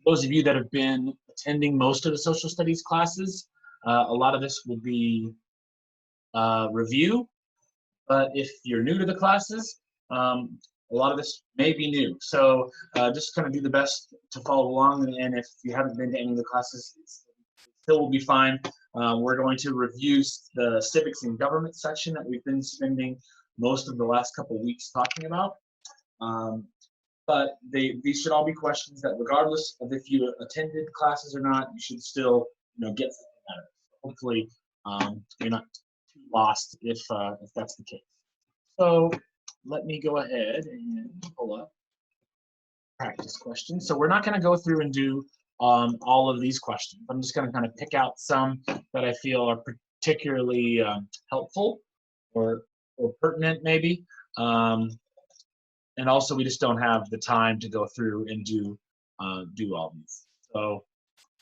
Those of you that have been attending most of the social studies classes, a lot of this will be review, but if you're new to the classes, a lot of this may be new. So just kind of do the best to follow along, and if you haven't been to any of the classes, it still will be fine. We're going to review the civics and government section that we've been spending most of the last couple weeks talking about. But these should all be questions that, regardless of if you attended classes or not, you should still get something out of it. Hopefully, you're not too lost if that's the case. So let me go ahead and pull up practice questions. So we're not going to go through and do all of these questions. I'm just going to kind of pick out some that I feel are particularly helpful or pertinent, maybe. And also, we just don't have the time to go through and do all these. So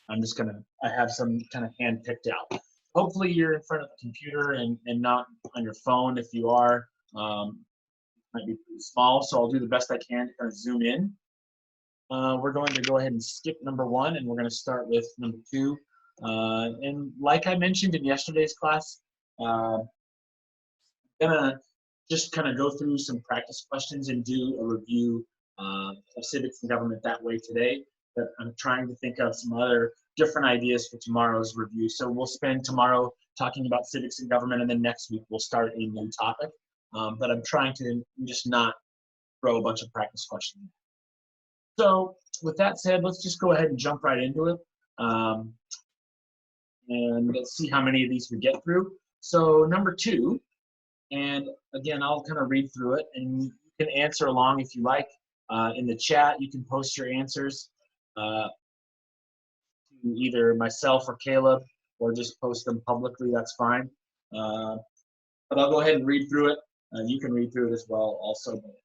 I'm just I have some kind of hand picked out. Hopefully you're in front of the computer and not on your phone. If you are, it might be pretty small, so I'll do the best I can to kind of zoom in. We're going to go ahead and skip number 1, and we're going to start with number 2. And like I mentioned in yesterday's class, I'm gonna just kind of go through some practice questions and do a review of civics and government that way today. But I'm trying to think of some other different ideas for tomorrow's review. So we'll spend tomorrow talking about civics and government, and then next week we'll start a new topic. But I'm trying to just not throw a bunch of practice questions. So with that said, let's just go ahead and jump right into it. And let's see how many of these we get through. So number 2, and again, I'll kind of read through it, and you can answer along if you like. In the chat, you can post your answers to either myself or Caleb, or just post them publicly, that's fine. But I'll go ahead and read through it. You can read through it as well also. But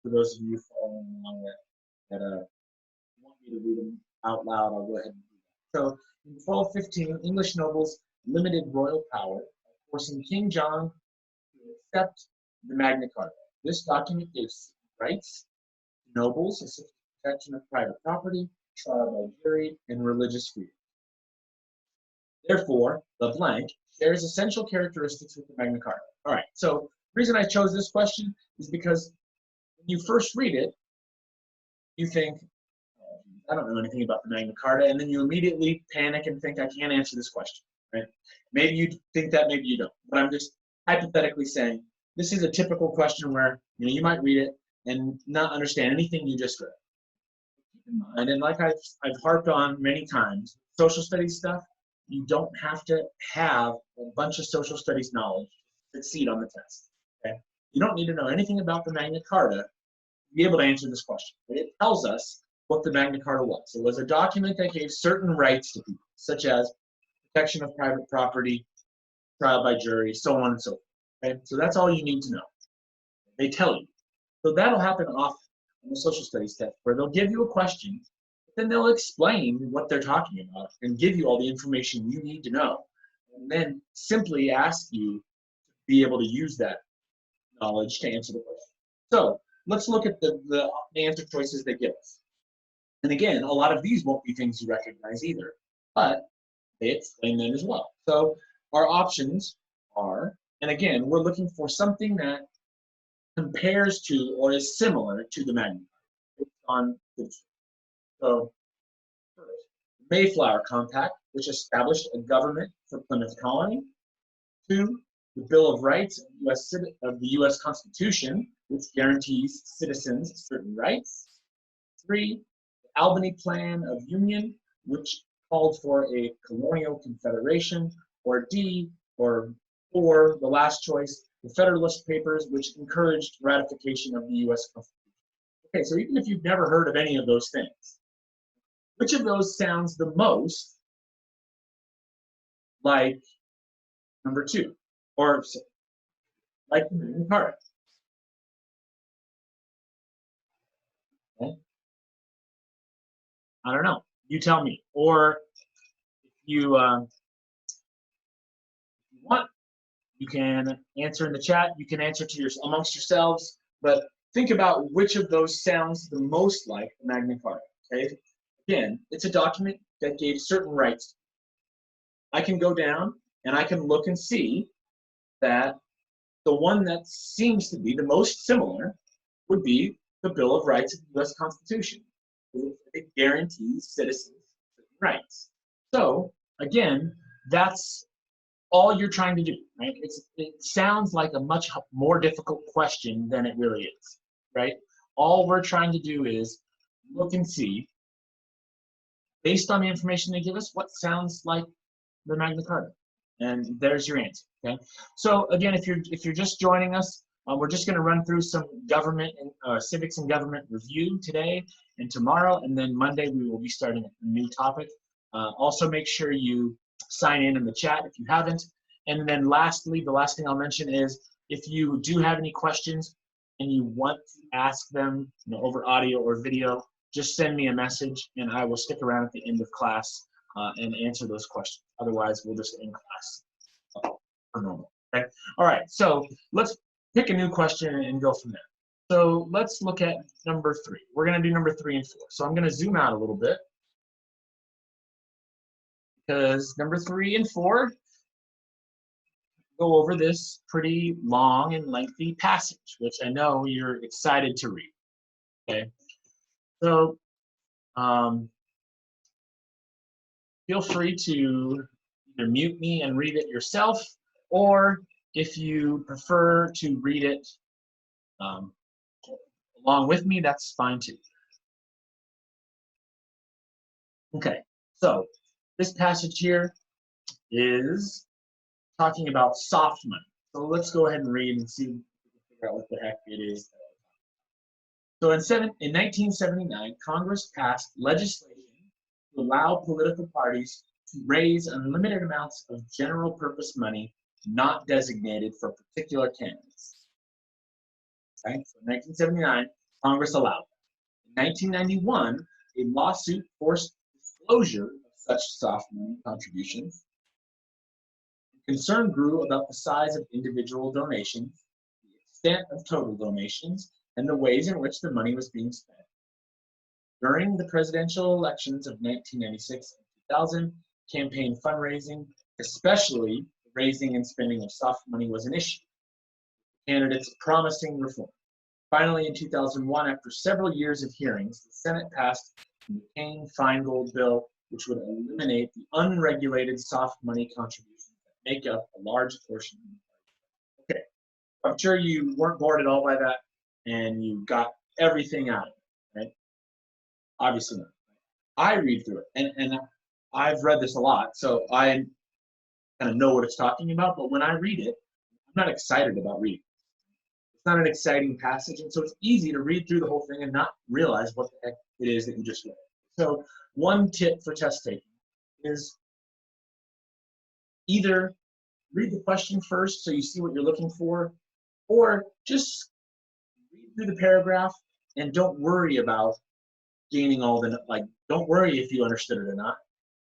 for those of you following along that want me to read them out loud, I'll go ahead and do that. So in 1215, English nobles limited royal power by forcing King John to accept the Magna Carta. This document gives rights to nobles, such as protection of private property, trial by jury, and religious freedom. Therefore, the blank shares essential characteristics with the Magna Carta. All right, so the reason I chose this question is because when you first read it, you think, I don't know anything about the Magna Carta, and then you immediately panic and think, I can't answer this question, right? Maybe you think that, maybe you don't, but I'm just hypothetically saying, this is a typical question where you might read it and not understand anything you just read. Keep in mind, and like I've harped on many times, social studies stuff, you don't have to have a bunch of social studies knowledge to succeed on the test. Okay? You don't need to know anything about the Magna Carta to be able to answer this question. But it tells us what the Magna Carta was. It was a document that gave certain rights to people, such as protection of private property, trial by jury, so on and so forth. Okay? So that's all you need to know. They tell you. So that'll happen often in the social studies test, where they'll give you a question, but then they'll explain what they're talking about and give you all the information you need to know, and then simply ask you to be able to use that knowledge to answer the question. So let's look at the answer choices they give us. And again, a lot of these won't be things you recognize either, but they explain them as well. So our options are, and again, we're looking for something that compares to or is similar to the Magna Carta on the. So first, the Mayflower Compact, which established a government for Plymouth Colony. 2, the Bill of Rights of the U.S. Constitution, which guarantees citizens certain rights. 3, the Albany Plan of Union, which called for a colonial confederation. Or D, or 4, the last choice, the Federalist Papers, which encouraged ratification of the U.S. Constitution. Okay, so even if you've never heard of any of those things, which of those sounds the most like number 2, or like the Magna Carta? Okay. I don't know. You tell me. Or if you want, you can answer in the chat. You can answer to amongst yourselves. But think about which of those sounds the most like the Magna Carta. Okay, again, it's a document that gave certain rights. I can go down and I can look and see that the one that seems to be the most similar would be the Bill of Rights of the U.S. Constitution. It guarantees citizens certain rights. So again, that's all you're trying to do, right? It sounds like a much more difficult question than it really is, right? All we're trying to do is look and see, based on the information they give us, what sounds like the Magna Carta, and there's your answer. Okay. So again, if you're just joining us, we're just going to run through some government and civics and government review today and tomorrow, and then Monday we will be starting a new topic. Also, make sure you sign in the chat if you haven't. And then lastly, the last thing I'll mention is if you do have any questions and you want to ask them, over audio or video, just send me a message and I will stick around at the end of class and answer those questions. Otherwise, we'll just end class for normal. Okay. All right. So let's pick a new question and go from there. So let's look at number 3. We're going to do number 3 and 4. So I'm going to zoom out a little bit because number 3 and 4 go over this pretty long and lengthy passage, which I know you're excited to read. Okay. So feel free to either mute me and read it yourself, or if you prefer to read it along with me, that's fine too. Okay, so this passage here is talking about soft money. So let's go ahead and read and see if we can figure out what the heck it is. So in 1979, Congress passed legislation to allow political parties to raise unlimited amounts of general purpose money not designated for particular candidates. Okay? So in 1979, Congress allowed it. In 1991, a lawsuit forced disclosure of such soft money contributions. Concern grew about the size of individual donations, the extent of total donations, and the ways in which the money was being spent. During the presidential elections of 1996 and 2000, campaign fundraising, especially the raising and spending of soft money, was an issue. Candidates promising reform. Finally, in 2001, after several years of hearings, the Senate passed the McCain-Feingold bill, which would eliminate the unregulated soft money contributions that make up a large portion of the party. Okay, I'm sure you weren't bored at all by that, and you got everything out of it, right? Obviously not. I read through it, and I've read this a lot, so I kind of know what it's talking about, but when I read it, I'm not excited about reading. It's not an exciting passage, and so it's easy to read through the whole thing and not realize what the heck it is that you just read. So one tip for test taking is either read the question first so you see what you're looking for, or just read through the paragraph and don't worry about gaining all the, don't worry if you understood it or not.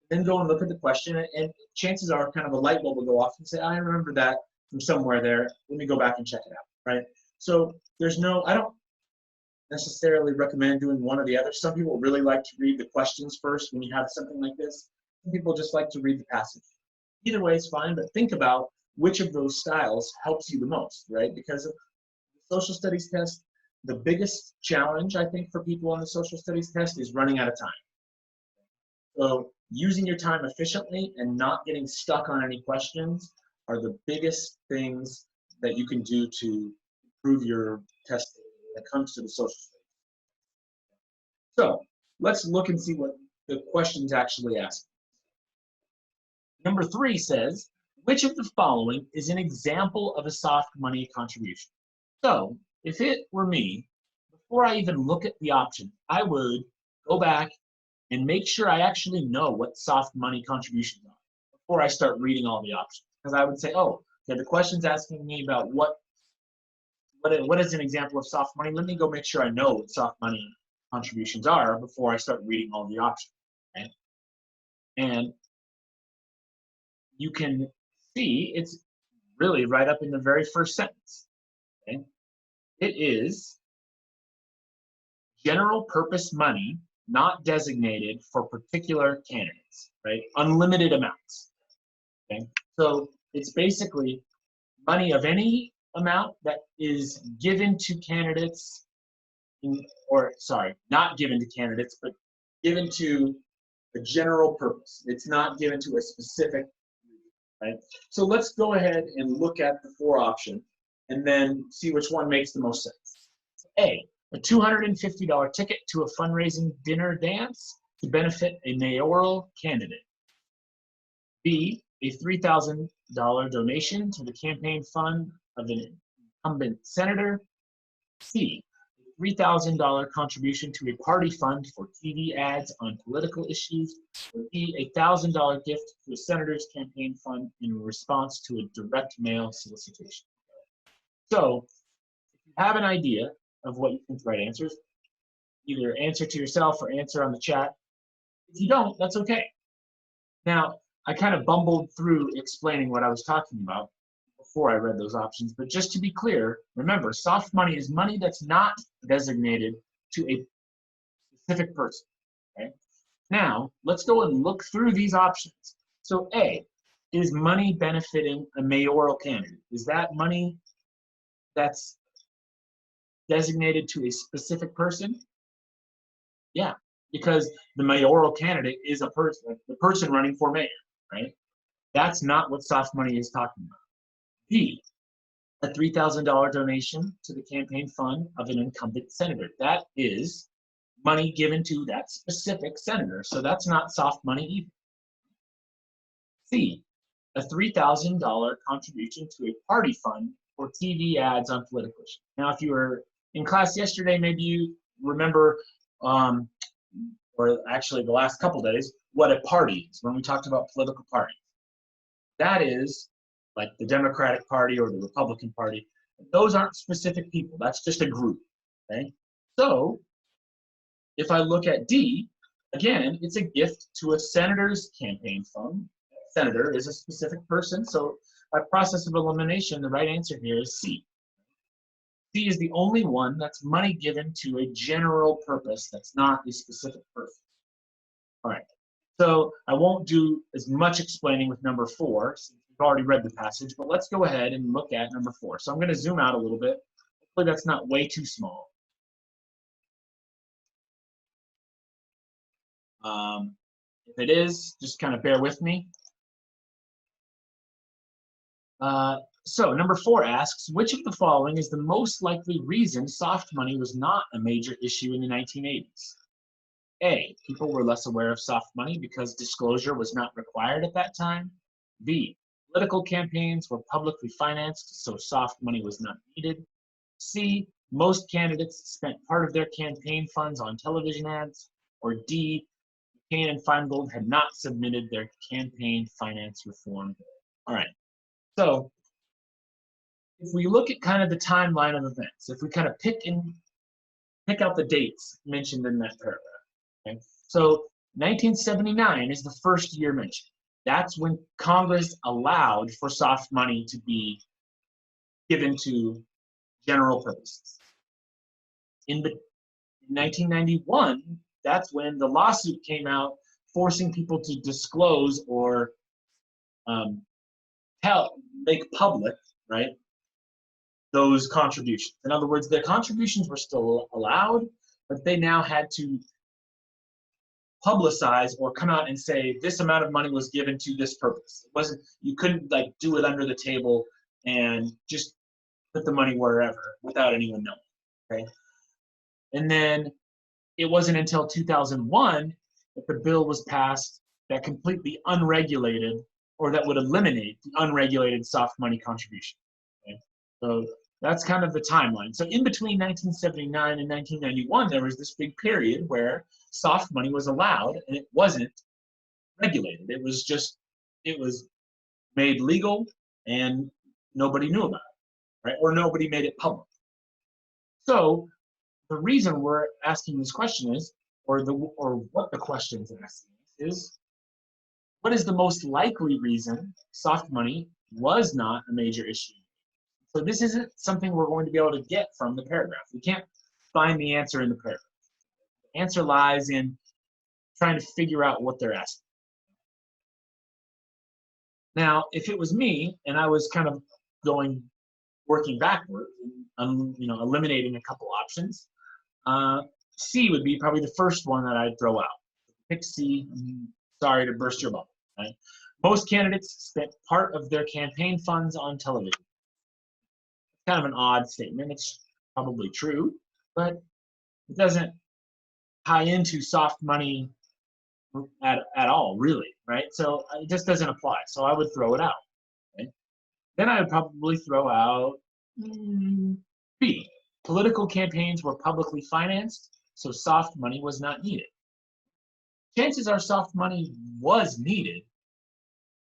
Then go and look at the question, and chances are kind of a light bulb will go off and say, I remember that from somewhere there. Let me go back and check it out, right? So I don't necessarily recommend doing one or the other. Some people really like to read the questions first when you have something like this. Some people just like to read the passage. Either way is fine, but think about which of those styles helps you the most, right? Because of the social studies test, the biggest challenge, I think, for people on the social studies test is running out of time. So using your time efficiently and not getting stuck on any questions are the biggest things that you can do to improve your testing when it comes to the social studies. So let's look and see what the questions actually ask. Number 3 says, which of the following is an example of a soft money contribution? So if it were me, before I even look at the option, I would go back and make sure I actually know what soft money contributions are before I start reading all the options. Because I would say, oh, okay, the question's asking me about what is an example of soft money. Let me go make sure I know what soft money contributions are before I start reading all the options. Okay? And you can see it's really right up in the very first sentence. Okay? It is general purpose money not designated for particular candidates, right? Unlimited amounts, okay? So it's basically money of any amount that is given to candidates, or sorry, not given to candidates, but given to a general purpose. It's not given to a specific, right? So let's go ahead and look at the four options and then see which one makes the most sense. A $250 ticket to a fundraising dinner dance to benefit a mayoral candidate. B, a $3,000 donation to the campaign fund of an incumbent senator. C, a $3,000 contribution to a party fund for TV ads on political issues. Or D, a $1,000 gift to a senator's campaign fund in response to a direct mail solicitation. So, if you have an idea of what you think the right answer is, either answer to yourself or answer on the chat. If you don't, that's okay. Now, I kind of bumbled through explaining what I was talking about before I read those options, but just to be clear, remember, soft money is money that's not designated to a specific person, okay? Now, let's go and look through these options. So A, is money benefiting a mayoral candidate? Is that money that's designated to a specific person? Yeah, because the mayoral candidate is a person, the person running for mayor, right? That's not what soft money is talking about. B, a $3,000 donation to the campaign fund of an incumbent senator. That is money given to that specific senator, so that's not soft money either. C, a $3,000 contribution to a party fund for TV ads on political issues. Now, if you were in class yesterday, maybe you remember, or actually the last couple days, what a party is when we talked about political parties. That is like the Democratic Party or the Republican Party. Those aren't specific people. That's just a group, okay? So if I look at D, again, it's a gift to a senator's campaign fund. Senator is a specific person, so by process of elimination, the right answer here is C. C is the only one that's money given to a general purpose that's not a specific person. All right, so I won't do as much explaining with number 4, since we've already read the passage, but let's go ahead and look at number 4. So I'm going to zoom out a little bit. Hopefully that's not way too small. If it is, just kind of bear with me. So number 4 asks, which of the following is the most likely reason soft money was not a major issue in the 1980s? A, people were less aware of soft money because disclosure was not required at that time. B, political campaigns were publicly financed, so soft money was not needed. C, most candidates spent part of their campaign funds on television ads. Or D, McCain and Feingold had not submitted their campaign finance reform bill. All right, so if we look at kind of the timeline of events, if we kind of pick out the dates mentioned in that paragraph, okay? So 1979 is the first year mentioned. That's when Congress allowed for soft money to be given to general purposes. In 1991, that's when the lawsuit came out forcing people to disclose or make public, right, those contributions. In other words, the contributions were still allowed, but they now had to publicize or come out and say this amount of money was given to this purpose. It wasn't, you couldn't like do it under the table and just put the money wherever without anyone knowing, okay? And then it wasn't until 2001 that the bill was passed that completely unregulated, or that would eliminate the unregulated soft money contribution. Okay? So that's kind of the timeline. So in between 1979 and 1991, there was this big period where soft money was allowed and it wasn't regulated. It was made legal and nobody knew about it, right? Or nobody made it public. So the reason we're asking this question is, or what the question is asking is, what is the most likely reason soft money was not a major issue? So this isn't something we're going to be able to get from the paragraph. We can't find the answer in the paragraph. answer lies in trying to figure out what they're asking. Now, if it was me and I was kind of working backwards and eliminating a couple options, C would be probably the first one that I'd throw out. Pick C. Sorry to burst your bubble. Right? Most candidates spent part of their campaign funds on television. It's kind of an odd statement. It's probably true, but it doesn't tie into soft money at all, really, right? So it just doesn't apply. So I would throw it out. Right? Then I would probably throw out B. Political campaigns were publicly financed, so soft money was not needed. Chances are soft money was needed,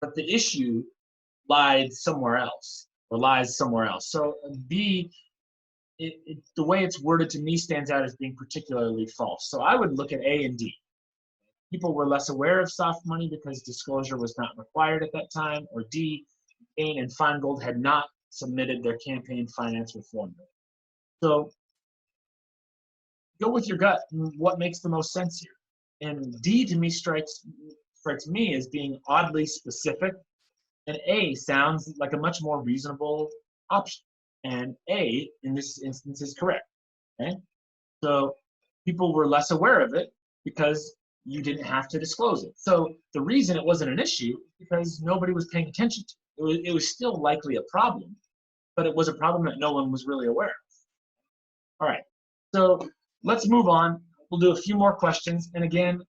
but the issue lies somewhere else. So B, the way it's worded to me stands out as being particularly false. So I would look at A and D. People were less aware of soft money because disclosure was not required at that time, or D, Kane and Feingold had not submitted their campaign finance reform bill. So go with your gut and what makes the most sense here. And D to me strikes me as being oddly specific, and A sounds like a much more reasonable option. And A, in this instance, is correct. Okay? So people were less aware of it because you didn't have to disclose it. So the reason it wasn't an issue is because nobody was paying attention to it. It was still likely a problem, but it was a problem that no one was really aware of. All right, so let's move on. We'll do a few more questions. And again,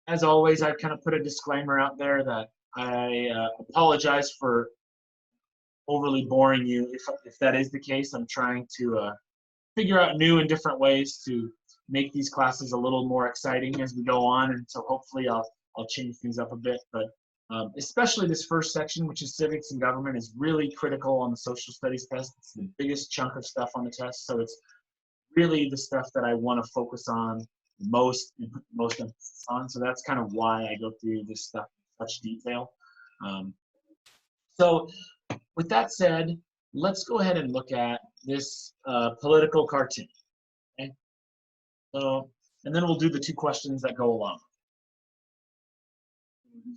as always, I kind of put a disclaimer out there that I apologize for overly boring you. If that is the case, I'm trying to figure out new and different ways to make these classes a little more exciting as we go on. And so hopefully I'll change things up a bit. But especially this first section, which is civics and government, is really critical on the social studies test. It's the biggest chunk of stuff on the test. So it's really the stuff that I want to focus on most emphasis on. So that's kind of why I go through this stuff in such detail. So with that said, let's go ahead and look at this political cartoon. Okay? So, and then we'll do the two questions that go along.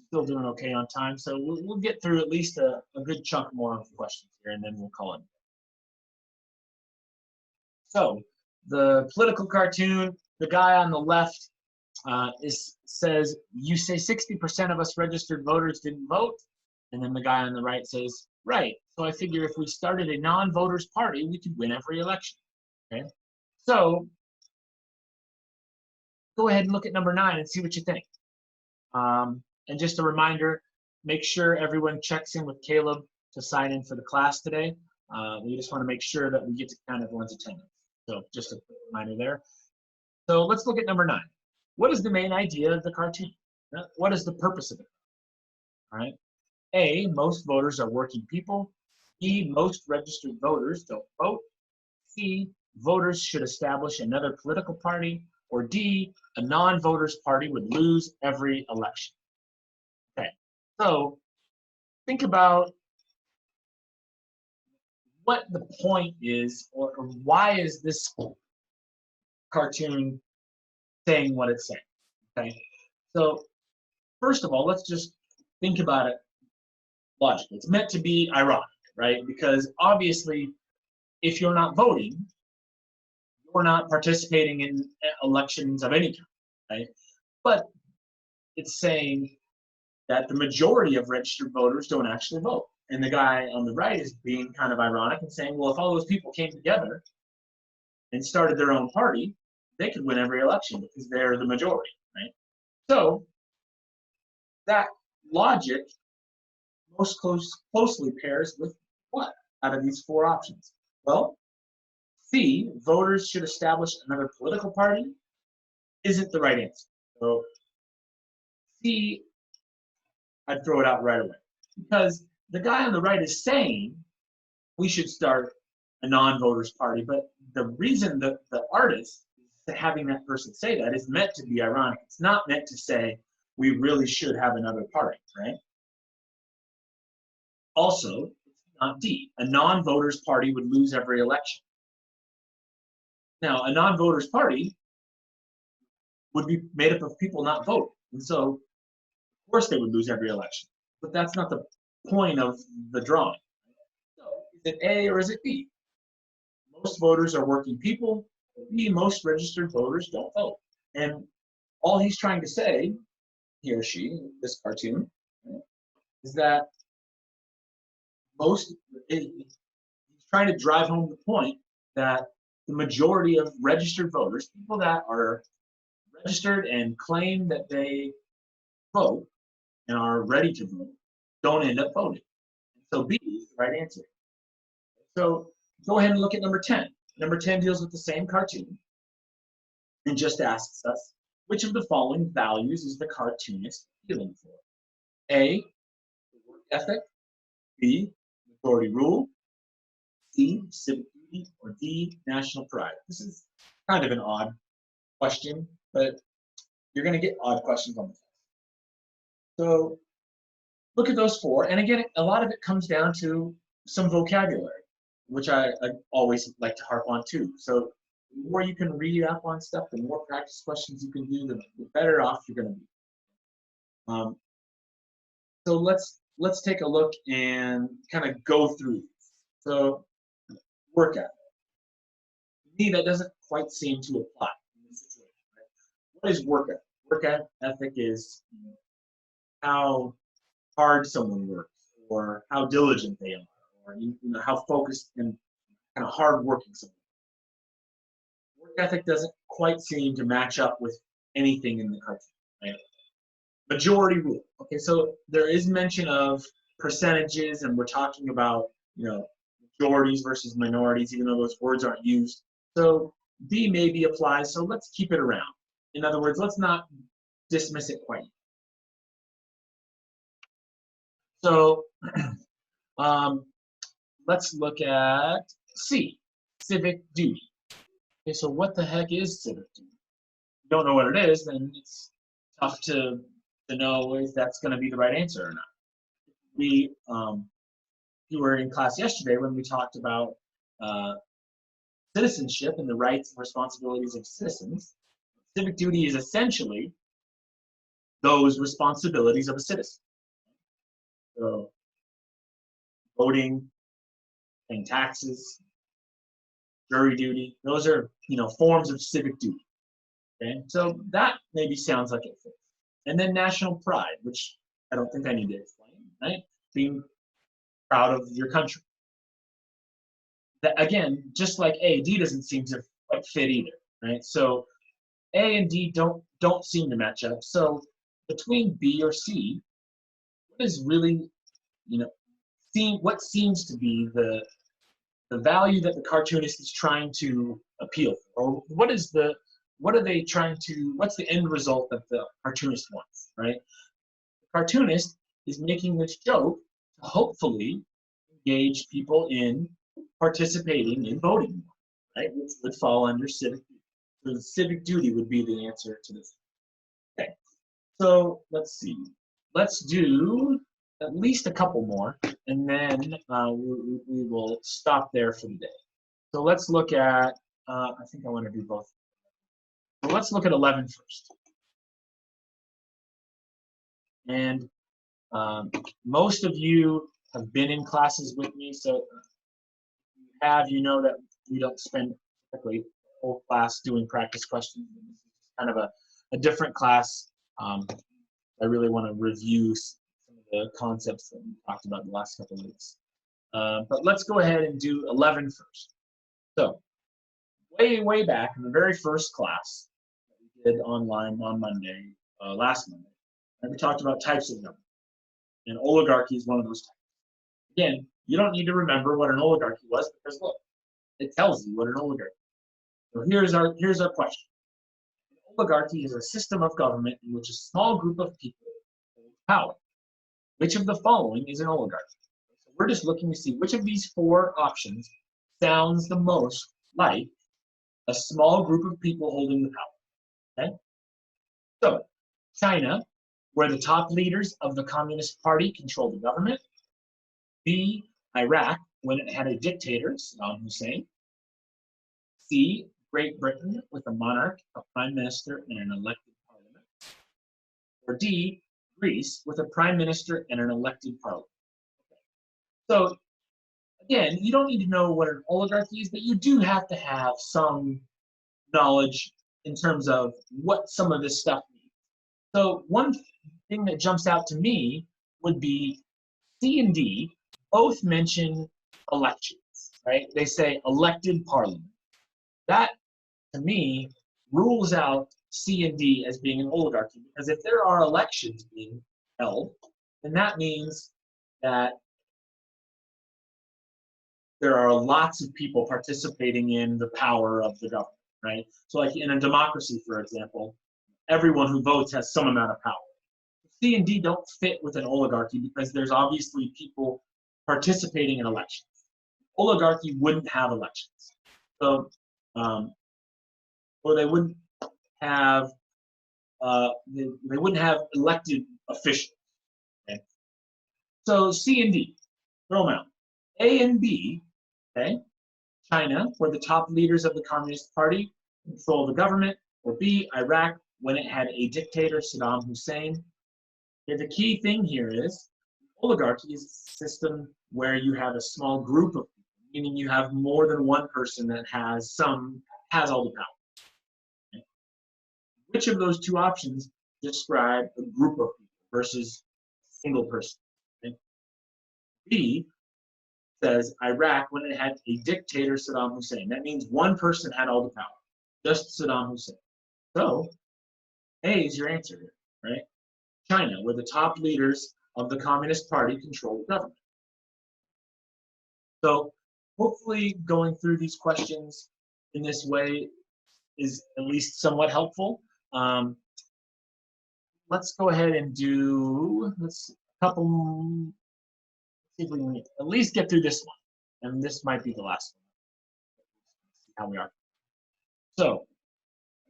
Still doing okay on time, so we'll get through at least a good chunk more of the questions here, and then we'll call it. So the political cartoon, the guy on the left says, you say 60% of us registered voters didn't vote, and then the guy on the right says, right, so I figure if we started a non-voters party, we could win every election. Okay, so go ahead and look at number 9 and see what you think. And just a reminder, make sure everyone checks in with Caleb to sign in for the class today. We just want to make sure that we get to count everyone's attendance. So just a reminder there. So let's look at number 9. What is the main idea of the cartoon? What is the purpose of it? All right. A, most voters are working people. B, most registered voters don't vote. C, voters should establish another political party. Or D, a non-voters party would lose every election. Okay, so think about what the point is, or why is this cartoon saying what it's saying. Okay, so first of all, let's just think about it logically. It's meant to be ironic, right? Because obviously, if you're not voting, you're not participating in elections of any kind, right? But it's saying that the majority of registered voters don't actually vote. And the guy on the right is being kind of ironic and saying, well, if all those people came together and started their own party, they could win every election because they're the majority, right? So that logic most closely pairs with what out of these 4 options? Well, C, voters should establish another political party, isn't the right answer. So C, I'd throw it out right away. Because the guy on the right is saying we should start a non-voters party, but the reason that the artist is having that person say that is meant to be ironic. It's not meant to say we really should have another party, right? Also, it's not D. A non-voters party would lose every election. Now, a non-voters party would be made up of people not voting. And so, of course, they would lose every election. But that's not the point of the drawing. So, is it A or is it B? Most voters are working people. B, most registered voters don't vote. And all he's trying to say, he or she, this cartoon, is that he's trying to drive home the point that the majority of registered voters, people that are registered and claim that they vote and are ready to vote, don't end up voting. So B is the right answer. So go ahead and look at number 10. Number 10 deals with the same cartoon and just asks us, which of the following values is the cartoonist appealing for? A, work ethic. B, majority rule. C, civic duty. Or D, national pride. This is kind of an odd question, but you're going to get odd questions on the test. So look at those four. And again, a lot of it comes down to some vocabulary, which I always like to harp on too. So the more you can read up on stuff, the more practice questions you can do, the better off you're going to be. So let's take a look and kind of go through these. So work ethic. To me, that doesn't quite seem to apply in this situation. Right? What is work ethic? Work ethic is how hard someone works, or how diligent they are, or how focused and kind of hard-working someone is. Work ethic doesn't quite seem to match up with anything in the cartoon. Right? Majority rule. Okay, so there is mention of percentages, and we're talking about majorities versus minorities, even though those words aren't used. So B maybe applies. So let's keep it around. In other words, let's not dismiss it quite. So let's look at C, civic duty. Okay, so what the heck is civic duty? If you don't know what it is, then it's tough to know if that's going to be the right answer or not. You were in class yesterday when we talked about citizenship and the rights and responsibilities of citizens. Civic duty is essentially those responsibilities of a citizen. So voting, paying taxes, jury duty, those are forms of civic duty. Okay, so that maybe sounds like it fits. And then national pride, which I don't think I need to explain, right? Being proud of your country. That, again, just like A, D doesn't seem to quite fit either, right? So A and D don't seem to match up. So between B or C, what is really, what seems to be the value that the cartoonist is trying to appeal for? Or what's the end result that the cartoonist wants, right? The cartoonist is making this joke to hopefully engage people in participating in voting, right? Which would fall under civic duty. So the civic duty would be the answer to this. Okay, so let's see. Let's do at least a couple more, and then we will stop there for the day. So let's look at, I think I want to do both. So let's look at 11 first. And most of you have been in classes with me, so you know that we don't spend typically the whole class doing practice questions. This is kind of a different class. I really want to review some of the concepts that we talked about the last couple of weeks. But let's go ahead and do 11 first. So way back in the very first class that we did online on Monday, last Monday, and we talked about types of government. And oligarchy is one of those types. Again, you don't need to remember what an oligarchy was, because look, it tells you what an oligarchy is. So here's our question. An oligarchy is a system of government in which a small group of people hold power. Which of the following is an oligarchy? So we're just looking to see which of these four options sounds the most like a small group of people holding the power. Okay? So China, where the top leaders of the Communist Party control the government. B, Iraq, when it had a dictator, Saddam Hussein. C, Great Britain with a monarch, a prime minister, and an elected parliament. Or D, Greece with a prime minister and an elected parliament. So again, you don't need to know what an oligarchy is, but you do have to have some knowledge in terms of what some of this stuff means. So one thing that jumps out to me would be C and D both mention elections, right? They say elected parliament. That, to me, rules out C and D as being an oligarchy, because if there are elections being held, then that means that there are lots of people participating in the power of the government, right? So like in a democracy, for example, everyone who votes has some amount of power. C and D don't fit with an oligarchy because there's obviously people participating in elections. Oligarchy wouldn't have elections. So, or they wouldn't have, they wouldn't have elected officials. Okay? So C and D, throw them out. A and B, okay? China, where the top leaders of the Communist Party control the government. Or B, Iraq, when it had a dictator, Saddam Hussein. Okay, the key thing here is oligarchy is a system where you have a small group of people, meaning you have more than one person that has all the power. Okay? Which of those two options describe a group of people versus a single person? Okay? B says Iraq when it had a dictator, Saddam Hussein. That means one person had all the power, just Saddam Hussein. So A is your answer here, right? China, where the top leaders of the Communist Party control the government. So hopefully going through these questions in this way is at least somewhat helpful. Let's go ahead and do a couple, see if we can at least get through this one. And this might be the last one. See how we are. So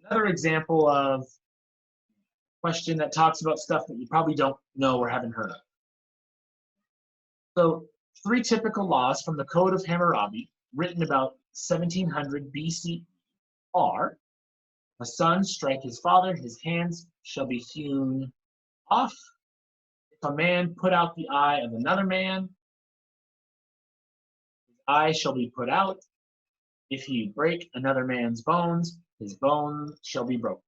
another example of question that talks about stuff that you probably don't know or haven't heard of. So 3 typical laws from the Code of Hammurabi, written about 1700 BC, are: a son strike his father, his hands shall be hewn off. If a man put out the eye of another man, his eye shall be put out. If he break another man's bones, his bone shall be broken.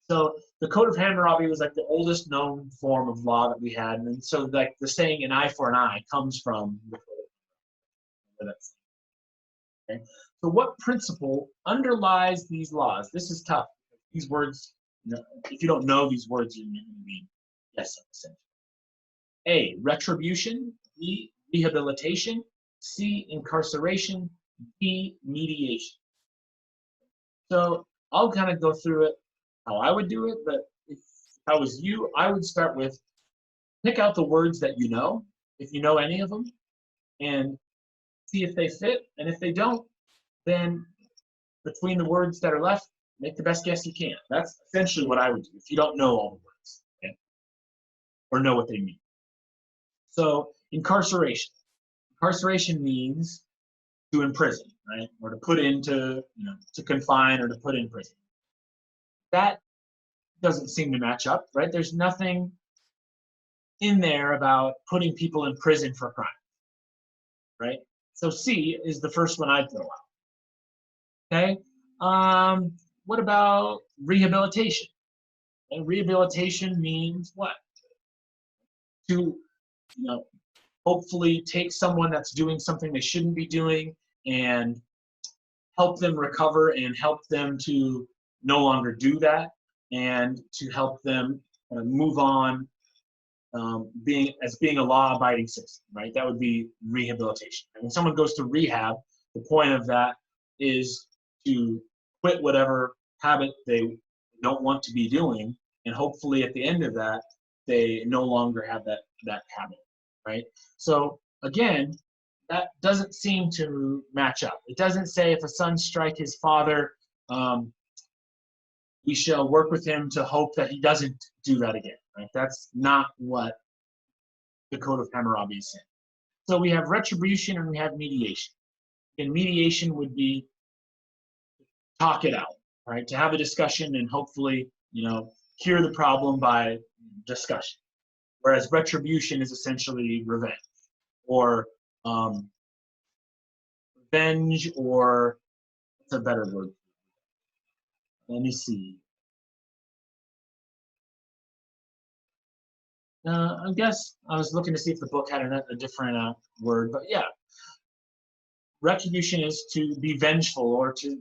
So the Code of Hammurabi was like the oldest known form of law that we had, and so like the saying "an eye for an eye" comes from the Code of Hammurabi. Okay? So what principle underlies these laws? This is tough. These words, if you don't know these words, you're going to be guessing. A, retribution. B, rehabilitation. C, incarceration. D, mediation. So I'll kind of go through it how I would do it, but if I was you, I would start with pick out the words that you know, if you know any of them, and see if they fit. And if they don't, then between the words that are left, make the best guess you can. That's essentially what I would do if you don't know all the words, okay? Or know what they mean. So incarceration. Incarceration means to imprison, right? Or to put into, to confine or to put in prison. That doesn't seem to match up, right? There's nothing in there about putting people in prison for crime, right? So C is the first one I'd throw out. Okay. What about rehabilitation? And rehabilitation means what? To, hopefully take someone that's doing something they shouldn't be doing and help them recover and help them to no longer do that, and to help them move on being a law-abiding citizen, right? That would be rehabilitation. And when someone goes to rehab, the point of that is to quit whatever habit they don't want to be doing, and hopefully at the end of that, they no longer have that habit, right? So again, that doesn't seem to match up. It doesn't say if a son strike his father, we shall work with him to hope that he doesn't do that again, right? That's not what the Code of Hammurabi is saying. So we have retribution and we have mediation. And mediation would be talk it out, right? To have a discussion and hopefully, cure the problem by discussion. Whereas retribution is essentially revenge, or revenge, or what's a better word? Let me see. I guess I was looking to see if the book had a different word, but yeah, retribution is to be vengeful or to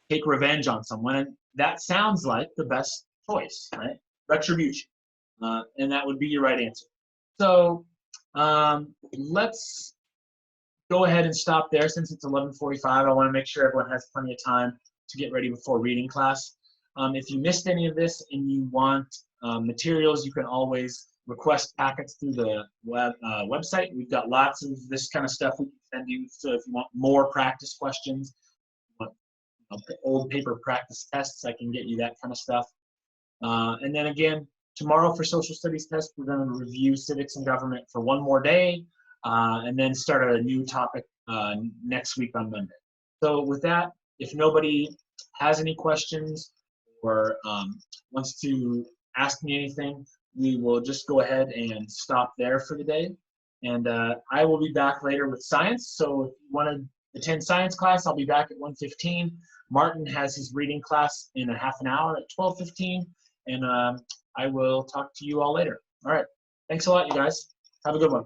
take revenge on someone, and that sounds like the best choice, right? Retribution, and that would be your right answer. So let's go ahead and stop there since it's 11:45. I want to make sure everyone has plenty of time to get ready before reading class. If you missed any of this and you want materials, you can always request packets through the website. We've got lots of this kind of stuff we can send you. So if you want more practice questions, old paper practice tests, I can get you that kind of stuff. And then again, tomorrow for social studies test, we're going to review civics and government for one more day, and then start a new topic next week on Monday. So with that, if nobody has any questions or wants to ask me anything, we will just go ahead and stop there for the day. And I will be back later with science. So if you want to attend science class, I'll be back at 1:15. Martin has his reading class in a half an hour at 12:15. And I will talk to you all later. All right. Thanks a lot, you guys. Have a good one.